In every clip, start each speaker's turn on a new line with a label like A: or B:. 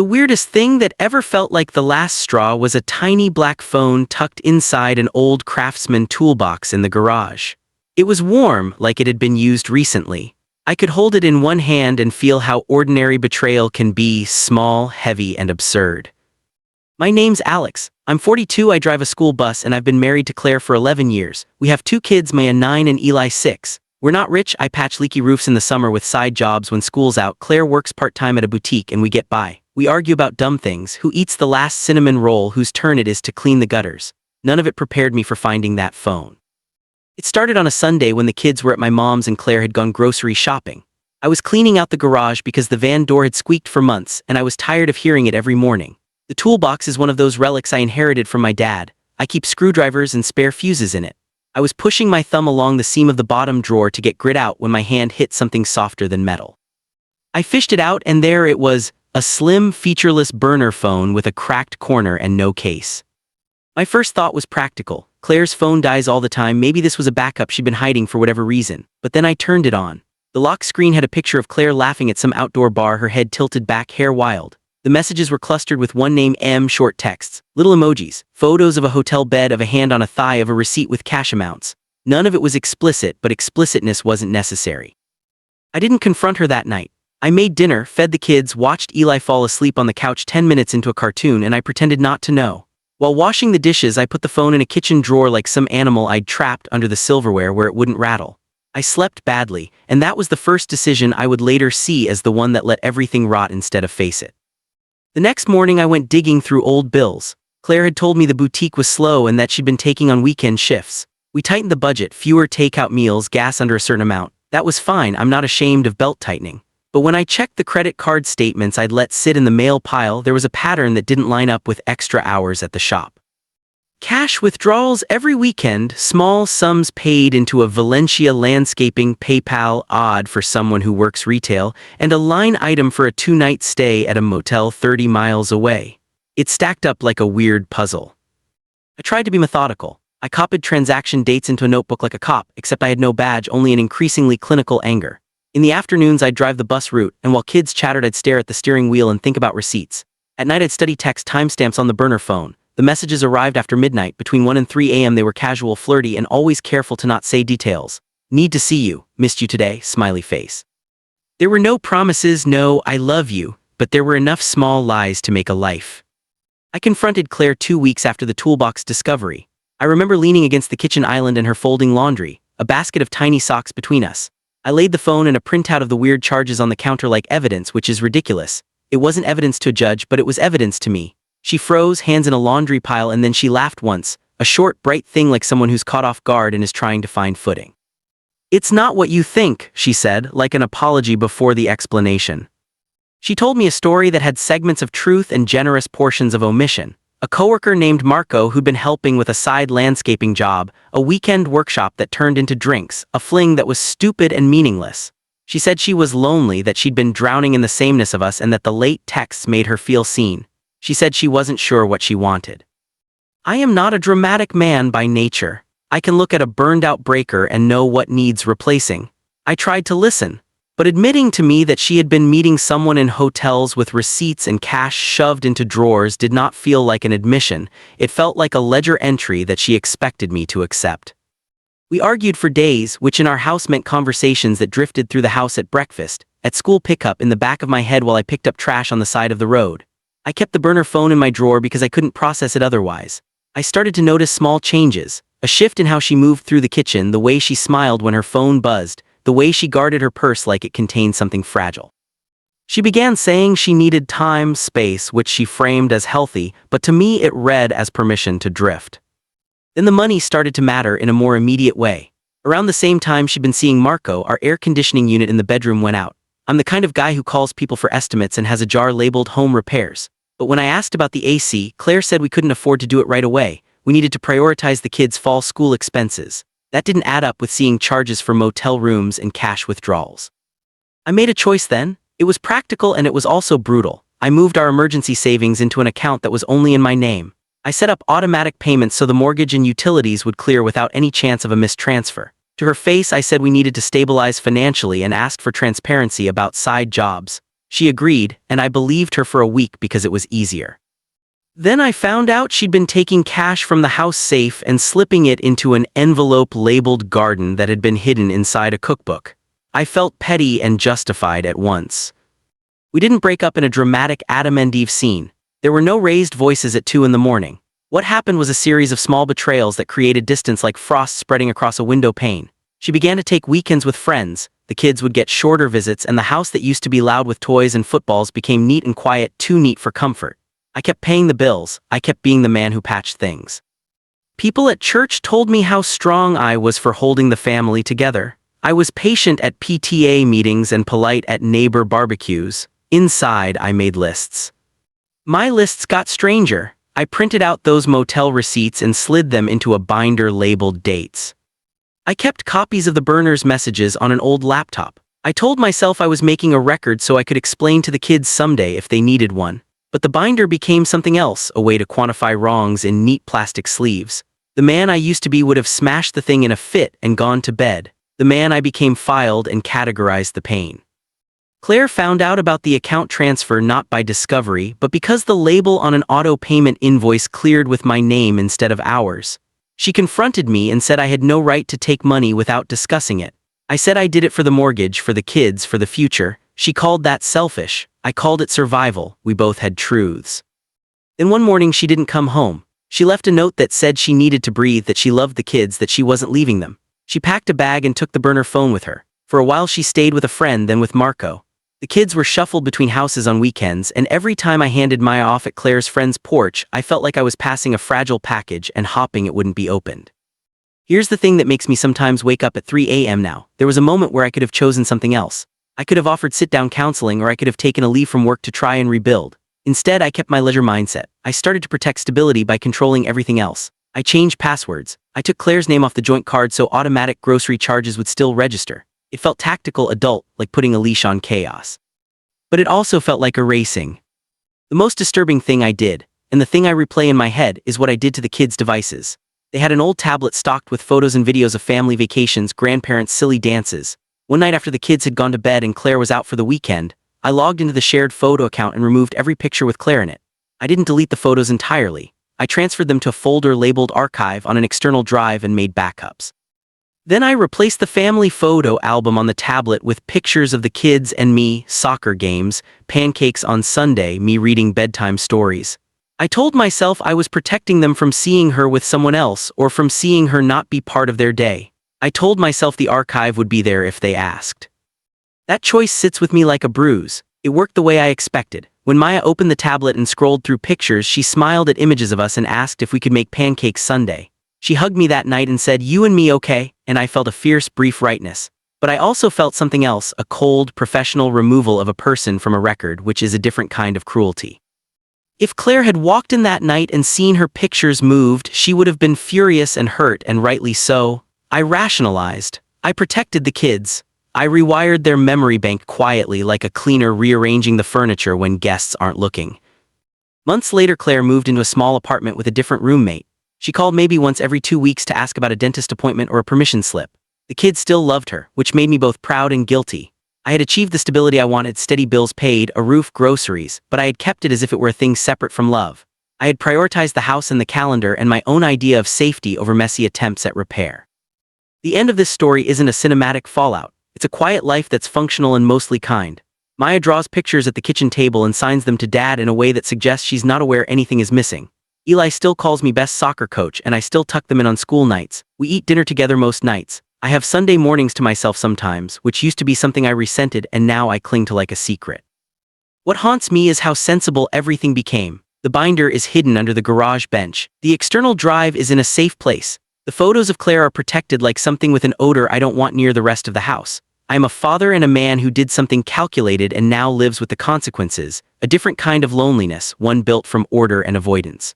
A: The weirdest thing that ever felt like the last straw was a tiny black phone tucked inside an old Craftsman toolbox in the garage. It was warm, like it had been used recently. I could hold it in one hand and feel how ordinary betrayal can be: small, heavy, and absurd. My name's Alex. I'm 42, I drive a school bus, and I've been married to Claire for 11 years. We have 2 kids, Maya 9 and Eli 6. We're not rich. I patch leaky roofs in the summer with side jobs when school's out. Claire works part-time at a boutique and we get by. We argue about dumb things: who eats the last cinnamon roll, whose turn it is to clean the gutters. None of it prepared me for finding that phone. It started on a Sunday when the kids were at my mom's and Claire had gone grocery shopping. I was cleaning out the garage because the van door had squeaked for months and I was tired of hearing it every morning. The toolbox is one of those relics I inherited from my dad. I keep screwdrivers and spare fuses in it. I was pushing my thumb along the seam of the bottom drawer to get grit out when my hand hit something softer than metal. I fished it out and there it was, a slim, featureless burner phone with a cracked corner and no case. My first thought was practical. Claire's phone dies all the time, maybe this was a backup she'd been hiding for whatever reason. But then I turned it on. The lock screen had a picture of Claire laughing at some outdoor bar, her head tilted back, hair wild. The messages were clustered with one name, M, short texts, little emojis, photos of a hotel bed, of a hand on a thigh, of a receipt with cash amounts. None of it was explicit, but explicitness wasn't necessary. I didn't confront her that night. I made dinner, fed the kids, watched Eli fall asleep on the couch 10 minutes into a cartoon, and I pretended not to know. While washing the dishes, I put the phone in a kitchen drawer like some animal I'd trapped under the silverware where it wouldn't rattle. I slept badly, and that was the first decision I would later see as the one that let everything rot instead of face it. The next morning I went digging through old bills. Claire had told me the boutique was slow and that she'd been taking on weekend shifts. We tightened the budget: fewer takeout meals, gas under a certain amount. That was fine, I'm not ashamed of belt tightening. But when I checked the credit card statements I'd let sit in the mail pile, there was a pattern that didn't line up with extra hours at the shop. Cash withdrawals every weekend, small sums paid into a Valencia landscaping PayPal, odd for someone who works retail, and a line item for a 2-night stay at a motel 30 miles away. It stacked up like a weird puzzle. I tried to be methodical. I copied transaction dates into a notebook like a cop, except I had no badge, only an increasingly clinical anger. In the afternoons I'd drive the bus route, and while kids chattered I'd stare at the steering wheel and think about receipts. At night I'd study text timestamps on the burner phone. The messages arrived after midnight. Between 1 and 3 a.m. they were casual, flirty, and always careful to not say details. Need to see you, missed you today, smiley face. There were no promises, no "I love you," but there were enough small lies to make a life. I confronted Claire 2 weeks after the toolbox discovery. I remember leaning against the kitchen island and her folding laundry, a basket of tiny socks between us. I laid the phone and a printout of the weird charges on the counter like evidence, which is ridiculous. It wasn't evidence to a judge, but it was evidence to me. She froze, hands in a laundry pile, and then she laughed once, a short, bright thing like someone who's caught off guard and is trying to find footing. "It's not what you think," she said, like an apology before the explanation. She told me a story that had segments of truth and generous portions of omission. A coworker named Marco who'd been helping with a side landscaping job, a weekend workshop that turned into drinks, a fling that was stupid and meaningless. She said she was lonely, that she'd been drowning in the sameness of us, and that the late texts made her feel seen. She said she wasn't sure what she wanted. I am not a dramatic man by nature. I can look at a burned-out breaker and know what needs replacing. I tried to listen. But admitting to me that she had been meeting someone in hotels with receipts and cash shoved into drawers did not feel like an admission. It felt like a ledger entry that she expected me to accept. We argued for days, which in our house meant conversations that drifted through the house at breakfast, at school pickup, in the back of my head while I picked up trash on the side of the road. I kept the burner phone in my drawer because I couldn't process it otherwise. I started to notice small changes, a shift in how she moved through the kitchen, the way she smiled when her phone buzzed, the way she guarded her purse like it contained something fragile. She began saying she needed time, space, which she framed as healthy, but to me it read as permission to drift. Then the money started to matter in a more immediate way. Around the same time she'd been seeing Marco, our air conditioning unit in the bedroom went out. I'm the kind of guy who calls people for estimates and has a jar labeled home repairs. But when I asked about the AC, Claire said we couldn't afford to do it right away. We needed to prioritize the kids' fall school expenses. That didn't add up with seeing charges for motel rooms and cash withdrawals. I made a choice then. It was practical and it was also brutal. I moved our emergency savings into an account that was only in my name. I set up automatic payments so the mortgage and utilities would clear without any chance of a missed transfer. To her face I said we needed to stabilize financially and asked for transparency about side jobs. She agreed, and I believed her for a week because it was easier. Then I found out she'd been taking cash from the house safe and slipping it into an envelope labeled garden that had been hidden inside a cookbook. I felt petty and justified at once. We didn't break up in a dramatic Adam and Eve scene. There were no raised voices at 2 in the morning. What happened was a series of small betrayals that created distance like frost spreading across a window pane. She began to take weekends with friends, the kids would get shorter visits, and the house that used to be loud with toys and footballs became neat and quiet, too neat for comfort. I kept paying the bills, I kept being the man who patched things. People at church told me how strong I was for holding the family together. I was patient at PTA meetings and polite at neighbor barbecues. Inside, I made lists. My lists got stranger. I printed out those motel receipts and slid them into a binder labeled dates. I kept copies of the burner's messages on an old laptop. I told myself I was making a record so I could explain to the kids someday if they needed one. But the binder became something else, a way to quantify wrongs in neat plastic sleeves. The man I used to be would have smashed the thing in a fit and gone to bed. The man I became filed and categorized the pain. Claire found out about the account transfer not by discovery, but because the label on an auto payment invoice cleared with my name instead of ours. She confronted me and said I had no right to take money without discussing it. I said I did it for the mortgage, for the kids, for the future. She called that selfish. I called it survival. We both had truths. Then one morning she didn't come home. She left a note that said she needed to breathe, that she loved the kids, that she wasn't leaving them. She packed a bag and took the burner phone with her. For a while she stayed with a friend, then with Marco. The kids were shuffled between houses on weekends, and every time I handed Maya off at Claire's friend's porch, I felt like I was passing a fragile package and hoping it wouldn't be opened. Here's the thing that makes me sometimes wake up at 3 a.m. now. There was a moment where I could have chosen something else. I could have offered sit-down counseling, or I could have taken a leave from work to try and rebuild. Instead, I kept my leisure mindset. I started to protect stability by controlling everything else. I changed passwords. I took Claire's name off the joint card so automatic grocery charges would still register. It felt tactical, adult, like putting a leash on chaos. But it also felt like erasing. The most disturbing thing I did, and the thing I replay in my head, is what I did to the kids' devices. They had an old tablet stocked with photos and videos of family vacations, grandparents' silly dances. One night after the kids had gone to bed and Claire was out for the weekend, I logged into the shared photo account and removed every picture with Claire in it. I didn't delete the photos entirely. I transferred them to a folder labeled archive on an external drive and made backups. Then I replaced the family photo album on the tablet with pictures of the kids and me, soccer games, pancakes on Sunday, me reading bedtime stories. I told myself I was protecting them from seeing her with someone else or from seeing her not be part of their day. I told myself the archive would be there if they asked. That choice sits with me like a bruise. It worked the way I expected. When Maya opened the tablet and scrolled through pictures, she smiled at images of us and asked if we could make pancakes Sunday. She hugged me that night and said, "You and me okay?" And I felt a fierce, brief rightness. But I also felt something else, a cold, professional removal of a person from a record, which is a different kind of cruelty. If Claire had walked in that night and seen her pictures moved, she would have been furious and hurt, and rightly so. I rationalized. I protected the kids. I rewired their memory bank quietly, like a cleaner rearranging the furniture when guests aren't looking. Months later, Claire moved into a small apartment with a different roommate. She called maybe once every 2 weeks to ask about a dentist appointment or a permission slip. The kids still loved her, which made me both proud and guilty. I had achieved the stability I wanted, steady bills paid, a roof, groceries, but I had kept it as if it were a thing separate from love. I had prioritized the house and the calendar and my own idea of safety over messy attempts at repair. The end of this story isn't a cinematic fallout. It's a quiet life that's functional and mostly kind. Maya draws pictures at the kitchen table and signs them to Dad in a way that suggests she's not aware anything is missing. Eli still calls me best soccer coach, and I still tuck them in on school nights. We eat dinner together most nights. I have Sunday mornings to myself sometimes, which used to be something I resented and now I cling to like a secret. What haunts me is how sensible everything became. The binder is hidden under the garage bench. The external drive is in a safe place. The photos of Claire are protected like something with an odor I don't want near the rest of the house. I am a father and a man who did something calculated and now lives with the consequences, a different kind of loneliness, one built from order and avoidance.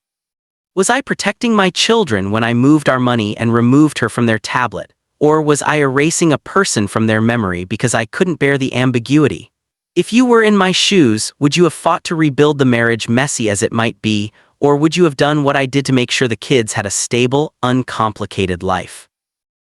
A: Was I protecting my children when I moved our money and removed her from their tablet? Or was I erasing a person from their memory because I couldn't bear the ambiguity? If you were in my shoes, would you have fought to rebuild the marriage, messy as it might be, or would you have done what I did to make sure the kids had a stable, uncomplicated life?